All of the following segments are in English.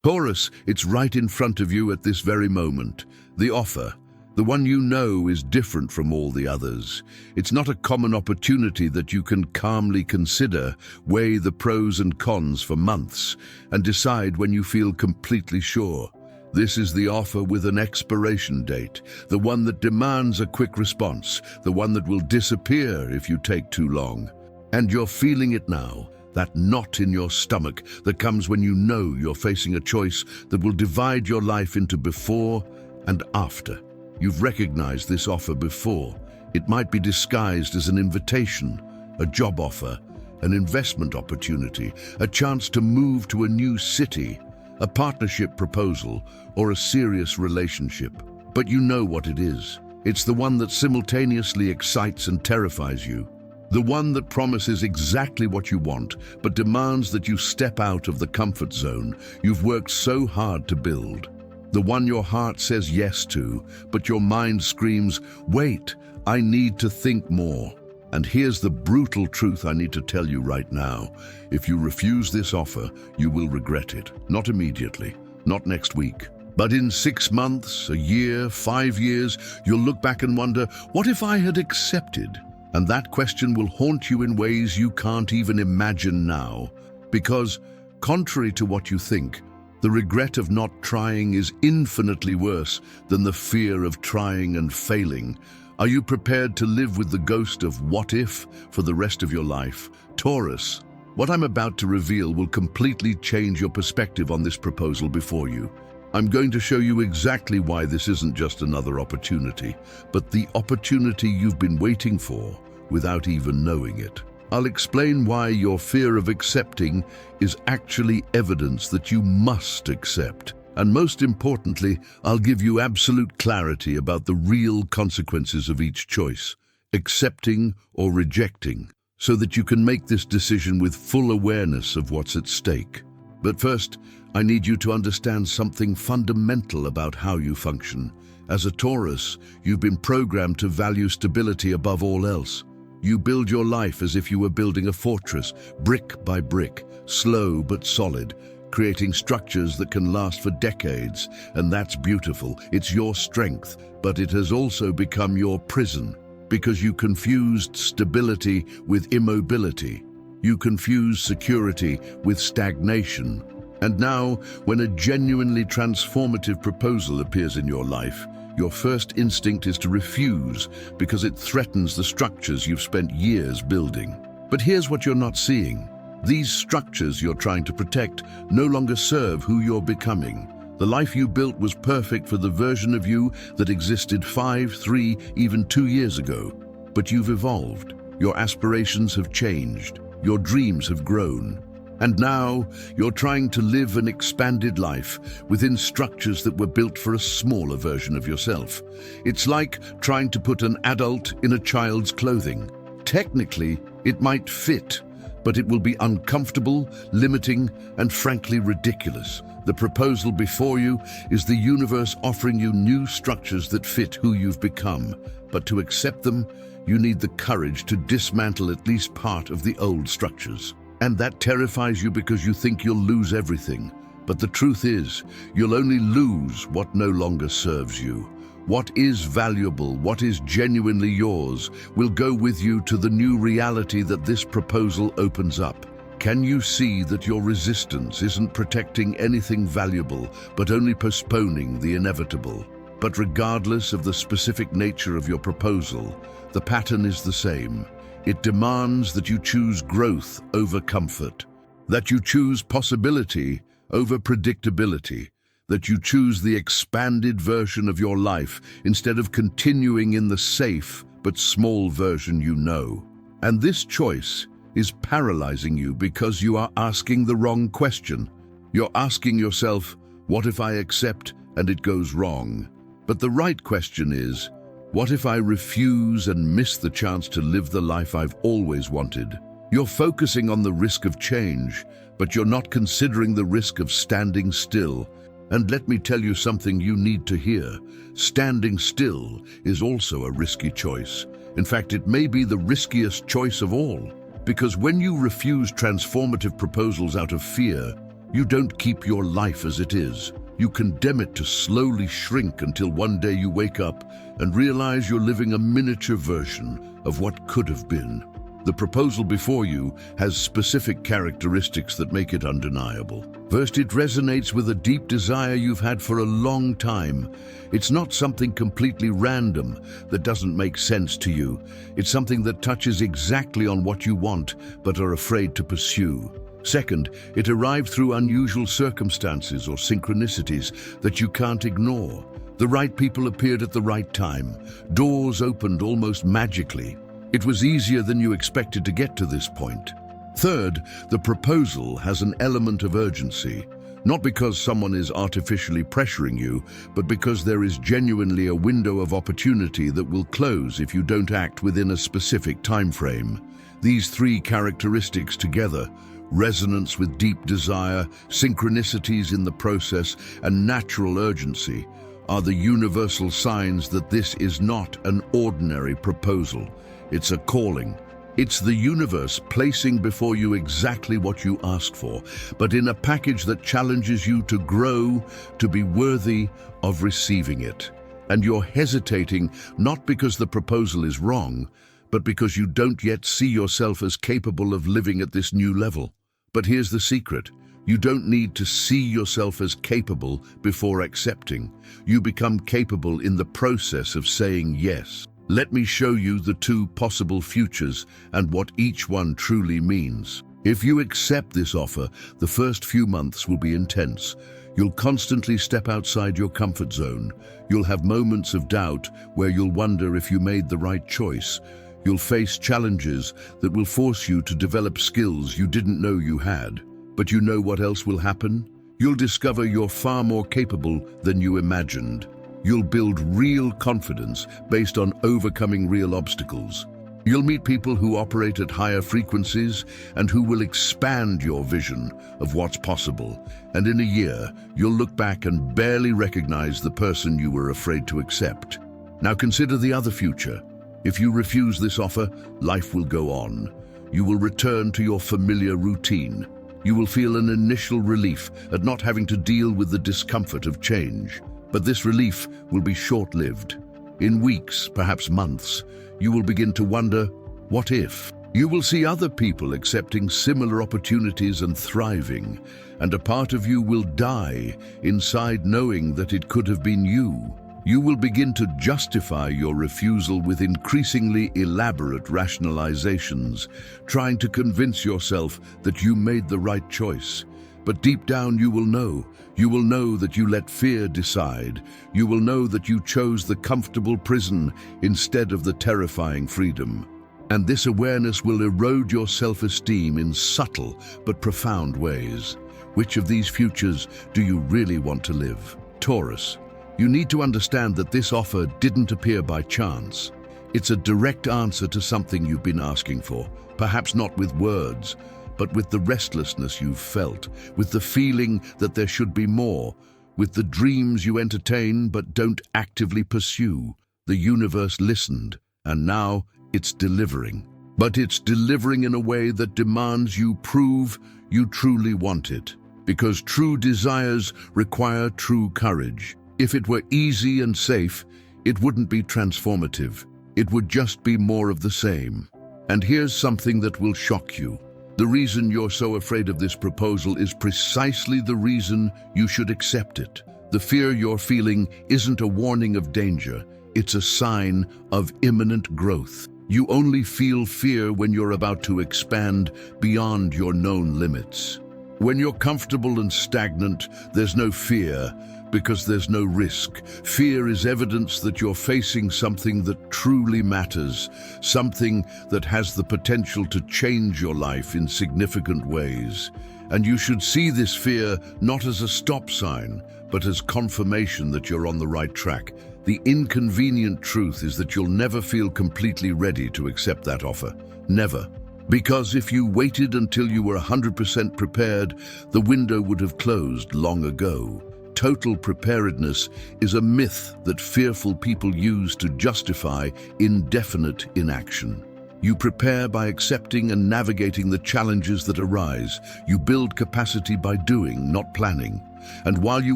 Taurus, it's right in front of you at this very moment. The offer, the one you know is different from all the others. It's not a common opportunity that you can calmly consider, weigh the pros and cons for months, and decide when you feel completely sure. This is the offer with an expiration date, the one that demands a quick response, the one that will disappear if you take too long. And you're feeling it now, that knot in your stomach that comes when you know you're facing a choice that will divide your life into before and after. You've recognized this offer before. It might be disguised as an invitation, a job offer, an investment opportunity, a chance to move to a new city, a partnership proposal, or a serious relationship. But you know what it is. It's the one that simultaneously excites and terrifies you. The one that promises exactly what you want, but demands that you step out of the comfort zone you've worked so hard to build. The one your heart says yes to, but your mind screams, "Wait, I need to think more." And here's the brutal truth I need to tell you right now. If you refuse this offer, you will regret it. Not immediately, not next week. But in 6 months, a year, 5 years, you'll look back and wonder, what if I had accepted? And that question will haunt you in ways you can't even imagine now. Because, contrary to what you think, the regret of not trying is infinitely worse than the fear of trying and failing. Are you prepared to live with the ghost of what if for the rest of your life? Taurus, what I'm about to reveal will completely change your perspective on this proposal before you. I'm going to show you exactly why this isn't just another opportunity, but the opportunity you've been waiting for without even knowing it. I'll explain why your fear of accepting is actually evidence that you must accept. And most importantly, I'll give you absolute clarity about the real consequences of each choice, accepting or rejecting, so that you can make this decision with full awareness of what's at stake. But first, I need you to understand something fundamental about how you function. As a Taurus, you've been programmed to value stability above all else. You build your life as if you were building a fortress, brick by brick, slow but solid, creating structures that can last for decades. And that's beautiful. It's your strength, but it has also become your prison, because you confused stability with immobility. You confuse security with stagnation. And now, when a genuinely transformative proposal appears in your life, your first instinct is to refuse because it threatens the structures you've spent years building. But here's what you're not seeing. These structures you're trying to protect no longer serve who you're becoming. The life you built was perfect for the version of you that existed 5, 3, even 2 years ago. But you've evolved. Your aspirations have changed. Your dreams have grown. And now, you're trying to live an expanded life within structures that were built for a smaller version of yourself. It's like trying to put an adult in a child's clothing. Technically, it might fit, but it will be uncomfortable, limiting, and frankly ridiculous. The proposal before you is the universe offering you new structures that fit who you've become. But to accept them, you need the courage to dismantle at least part of the old structures. And that terrifies you because you think you'll lose everything. But the truth is, you'll only lose what no longer serves you. What is valuable, what is genuinely yours, will go with you to the new reality that this proposal opens up. Can you see that your resistance isn't protecting anything valuable, but only postponing the inevitable? But regardless of the specific nature of your proposal, the pattern is the same. It demands that you choose growth over comfort, that you choose possibility over predictability, that you choose the expanded version of your life instead of continuing in the safe but small version you know. And this choice is paralyzing you because you are asking the wrong question. You're asking yourself, what if I accept and it goes wrong? But the right question is, what if I refuse and miss the chance to live the life I've always wanted? You're focusing on the risk of change, but you're not considering the risk of standing still. And let me tell you something you need to hear. Standing still is also a risky choice. In fact, it may be the riskiest choice of all. Because when you refuse transformative proposals out of fear, You don't keep your life as it is. You condemn it to slowly shrink until one day you wake up and realize you're living a miniature version of what could have been. The proposal before you has specific characteristics that make it undeniable. First, it resonates with a deep desire you've had for a long time. It's not something completely random that doesn't make sense to you. It's something that touches exactly on what you want but are afraid to pursue. Second, it arrived through unusual circumstances or synchronicities that you can't ignore. The right people appeared at the right time. Doors opened almost magically. It was easier than you expected to get to this point. Third, the proposal has an element of urgency, not because someone is artificially pressuring you, but because there is genuinely a window of opportunity that will close if you don't act within a specific time frame. These three characteristics together, resonance with deep desire, synchronicities in the process, and natural urgency, are the universal signs that this is not an ordinary proposal. It's a calling. It's the universe placing before you exactly what you asked for, but in a package that challenges you to grow, to be worthy of receiving it. And you're hesitating not because the proposal is wrong, but because you don't yet see yourself as capable of living at this new level. But here's the secret. You don't need to see yourself as capable before accepting. You become capable in the process of saying yes. Let me show you the two possible futures and what each one truly means. If you accept this offer, the first few months will be intense. You'll constantly step outside your comfort zone. You'll have moments of doubt where you'll wonder if you made the right choice. You'll face challenges that will force you to develop skills you didn't know you had. But you know what else will happen? You'll discover you're far more capable than you imagined. You'll build real confidence based on overcoming real obstacles. You'll meet people who operate at higher frequencies and who will expand your vision of what's possible. And in a year, you'll look back and barely recognize the person you were afraid to accept. Now consider the other future. If you refuse this offer, life will go on. You will return to your familiar routine. You will feel an initial relief at not having to deal with the discomfort of change. But this relief will be short-lived. In weeks, perhaps months, you will begin to wonder, what if? You will see other people accepting similar opportunities and thriving, and a part of you will die inside knowing that it could have been you. You will begin to justify your refusal with increasingly elaborate rationalizations, trying to convince yourself that you made the right choice. But deep down you will know. You will know that you let fear decide. You will know that you chose the comfortable prison instead of the terrifying freedom. And this awareness will erode your self-esteem in subtle but profound ways. Which of these futures do you really want to live? Taurus, you need to understand that this offer didn't appear by chance. It's a direct answer to something you've been asking for, perhaps not with words, but with the restlessness you've felt, with the feeling that there should be more, with the dreams you entertain but don't actively pursue. The universe listened, and now it's delivering. But it's delivering in a way that demands you prove you truly want it, because true desires require true courage. If it were easy and safe, it wouldn't be transformative. It would just be more of the same. And here's something that will shock you. The reason you're so afraid of this proposal is precisely the reason you should accept it. The fear you're feeling isn't a warning of danger, it's a sign of imminent growth. You only feel fear when you're about to expand beyond your known limits. When you're comfortable and stagnant, there's no fear, because there's no risk. Fear is evidence that you're facing something that truly matters, something that has the potential to change your life in significant ways. And you should see this fear not as a stop sign, but as confirmation that you're on the right track. The inconvenient truth is that you'll never feel completely ready to accept that offer. Never. Because if you waited until you were 100% prepared, the window would have closed long ago. Total preparedness is a myth that fearful people use to justify indefinite inaction. You prepare by accepting and navigating the challenges that arise. You build capacity by doing, not planning. And while you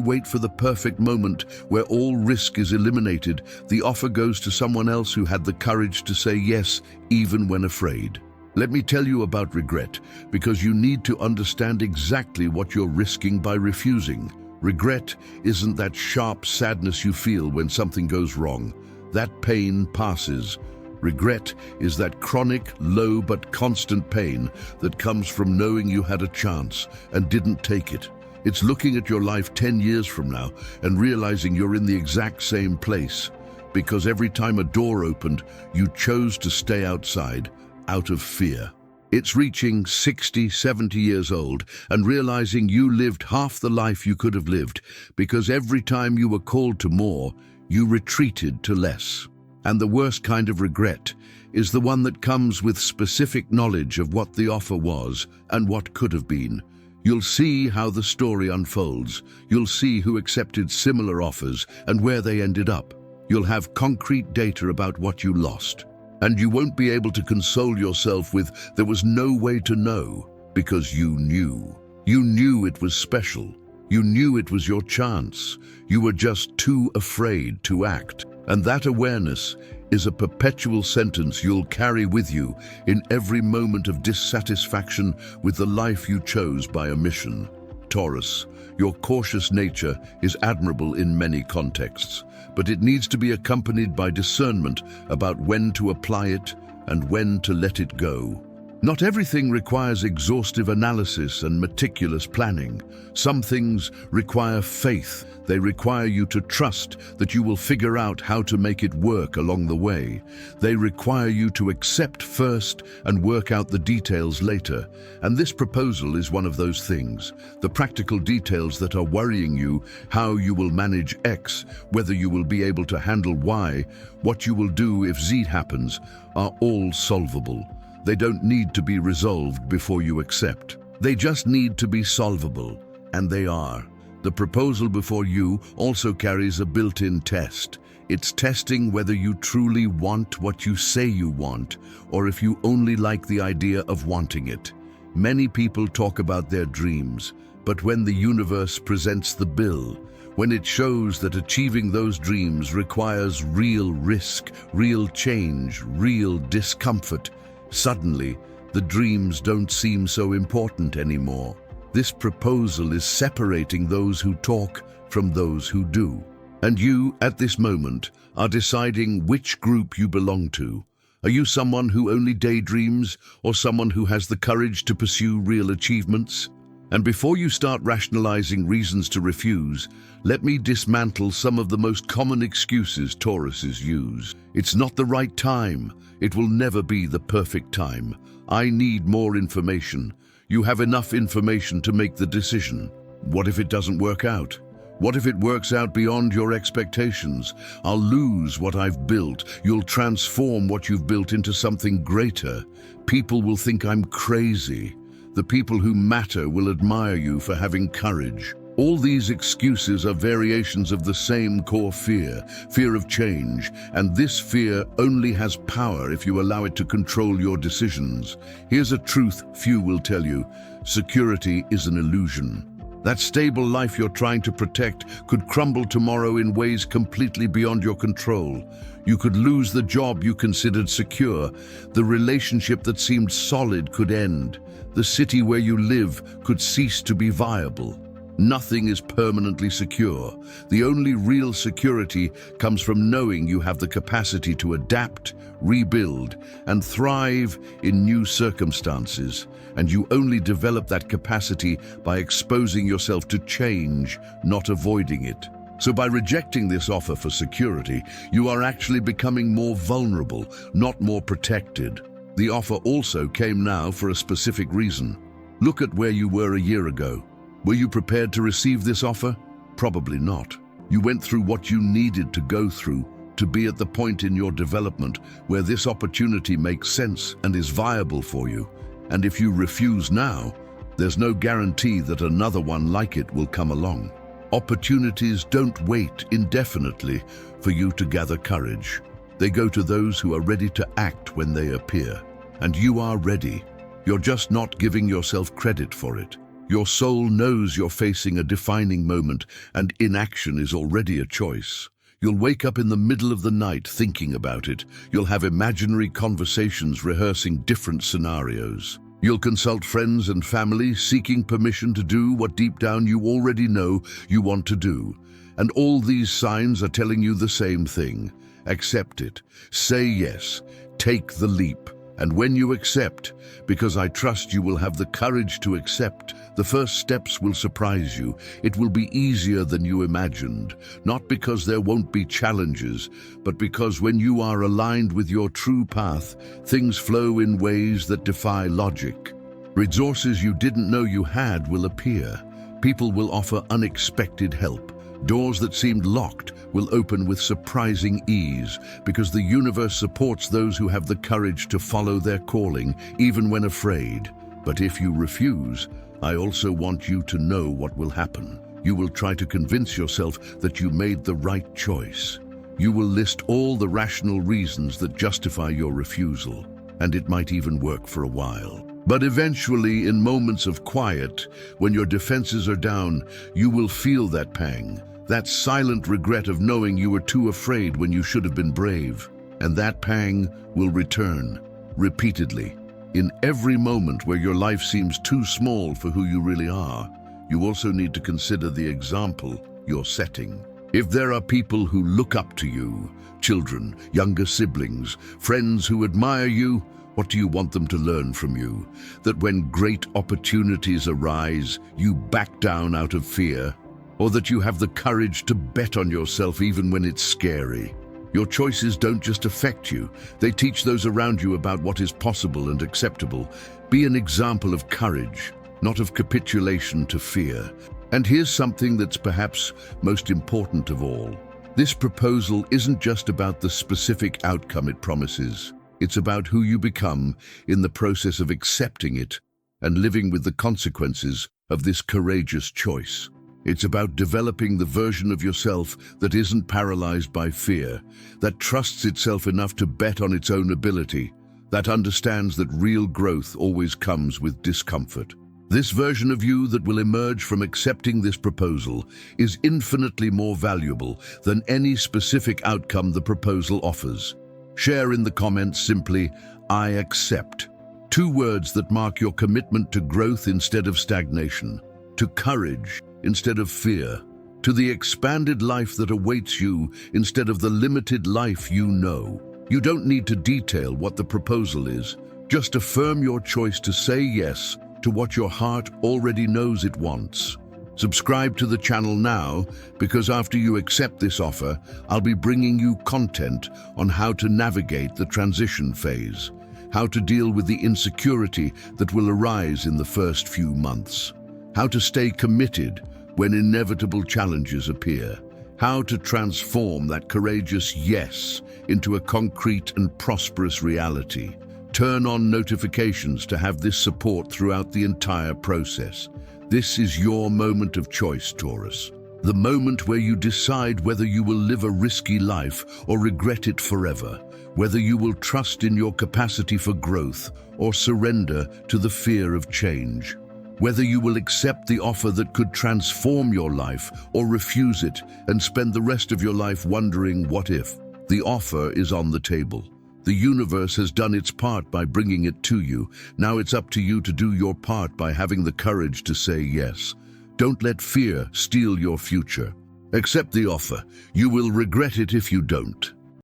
wait for the perfect moment where all risk is eliminated, the offer goes to someone else who had the courage to say yes, even when afraid. Let me tell you about regret, because you need to understand exactly what you're risking by refusing. Regret isn't that sharp sadness you feel when something goes wrong. That pain passes. Regret is that chronic, low but constant pain that comes from knowing you had a chance and didn't take it. It's looking at your life 10 years from now and realizing you're in the exact same place, because every time a door opened, you chose to stay outside, out of fear. It's reaching 60, 70 years old and realizing you lived half the life you could have lived, because every time you were called to more, you retreated to less. And the worst kind of regret is the one that comes with specific knowledge of what the offer was and what could have been. You'll see how the story unfolds. You'll see who accepted similar offers and where they ended up. You'll have concrete data about what you lost. And you won't be able to console yourself with "there was no way to know," because you knew. You knew it was special. You knew it was your chance. You were just too afraid to act. And that awareness is a perpetual sentence you'll carry with you in every moment of dissatisfaction with the life you chose by omission. Taurus, your cautious nature is admirable in many contexts, but it needs to be accompanied by discernment about when to apply it and when to let it go. Not everything requires exhaustive analysis and meticulous planning. Some things require faith. They require you to trust that you will figure out how to make it work along the way. They require you to accept first and work out the details later. And this proposal is one of those things. The practical details that are worrying you, how you will manage X, whether you will be able to handle Y, what you will do if Z happens, are all solvable. They don't need to be resolved before you accept. They just need to be solvable, and they are. The proposal before you also carries a built-in test. It's testing whether you truly want what you say you want, or if you only like the idea of wanting it. Many people talk about their dreams, but when the universe presents the bill, when it shows that achieving those dreams requires real risk, real change, real discomfort, suddenly, the dreams don't seem so important anymore. This proposal is separating those who talk from those who do. And you, at this moment, are deciding which group you belong to. Are you someone who only daydreams, or someone who has the courage to pursue real achievements? And before you start rationalizing reasons to refuse, let me dismantle some of the most common excuses Tauruses use. It's not the right time. It will never be the perfect time. I need more information. You have enough information to make the decision. What if it doesn't work out? What if it works out beyond your expectations? I'll lose what I've built. You'll transform what you've built into something greater. People will think I'm crazy. The people who matter will admire you for having courage. All these excuses are variations of the same core fear, fear of change, and this fear only has power if you allow it to control your decisions. Here's a truth few will tell you: security is an illusion. That stable life you're trying to protect could crumble tomorrow in ways completely beyond your control. You could lose the job you considered secure. The relationship that seemed solid could end. The city where you live could cease to be viable. Nothing is permanently secure. The only real security comes from knowing you have the capacity to adapt, rebuild, and thrive in new circumstances. And you only develop that capacity by exposing yourself to change, not avoiding it. So by rejecting this offer for security, you are actually becoming more vulnerable, not more protected. The offer also came now for a specific reason. Look at where you were a year ago. Were you prepared to receive this offer? Probably not. You went through what you needed to go through to be at the point in your development where this opportunity makes sense and is viable for you. And if you refuse now, there's no guarantee that another one like it will come along. Opportunities don't wait indefinitely for you to gather courage. They go to those who are ready to act when they appear. and you are ready. You're just not giving yourself credit for it. Your soul knows you're facing a defining moment, and inaction is already a choice. You'll wake up in the middle of the night thinking about it. You'll have imaginary conversations rehearsing different scenarios. You'll consult friends and family seeking permission to do what deep down you already know you want to do. And all these signs are telling you the same thing. Accept it. Say yes. Take the leap. And when you accept, because I trust you will have the courage to accept, the first steps will surprise you. It will be easier than you imagined, not because there won't be challenges, but because when you are aligned with your true path, things flow in ways that defy logic. Resources you didn't know you had will appear. People will offer unexpected help. Doors that seemed locked will open with surprising ease, because the universe supports those who have the courage to follow their calling, even when afraid. But if you refuse, I also want you to know what will happen. You will try to convince yourself that you made the right choice. You will list all the rational reasons that justify your refusal, and it might even work for a while. But eventually, in moments of quiet, when your defenses are down, you will feel that pang. That silent regret of knowing you were too afraid when you should have been brave. And that pang will return, repeatedly. In every moment where your life seems too small for who you really are, you also need to consider the example you're setting. If there are people who look up to you, children, younger siblings, friends who admire you, what do you want them to learn from you? That when great opportunities arise, you back down out of fear? Or that you have the courage to bet on yourself even when it's scary? Your choices don't just affect you, they teach those around you about what is possible and acceptable. Be an example of courage, not of capitulation to fear. And here's something that's perhaps most important of all. This proposal isn't just about the specific outcome it promises. It's about who you become in the process of accepting it and living with the consequences of this courageous choice. It's about developing the version of yourself that isn't paralyzed by fear, that trusts itself enough to bet on its own ability, that understands that real growth always comes with discomfort. This version of you that will emerge from accepting this proposal is infinitely more valuable than any specific outcome the proposal offers. Share in the comments simply, "I accept." 2 words that mark your commitment to growth instead of stagnation, to courage instead of fear, to the expanded life that awaits you instead of the limited life you know. You don't need to detail what the proposal is. Just affirm your choice to say yes to what your heart already knows it wants. Subscribe to the channel now, because after you accept this offer, I'll be bringing you content on how to navigate the transition phase, how to deal with the insecurity that will arise in the first few months, how to stay committed when inevitable challenges appear, how to transform that courageous yes into a concrete and prosperous reality. Turn on notifications to have this support throughout the entire process. This is your moment of choice, Taurus. The moment where you decide whether you will live a risky life or regret it forever, whether you will trust in your capacity for growth or surrender to the fear of change, whether you will accept the offer that could transform your life or refuse it and spend the rest of your life wondering what if. The offer is on the table. The universe has done its part by bringing it to you. Now it's up to you to do your part by having the courage to say yes. Don't let fear steal your future. Accept the offer. You will regret it if you don't.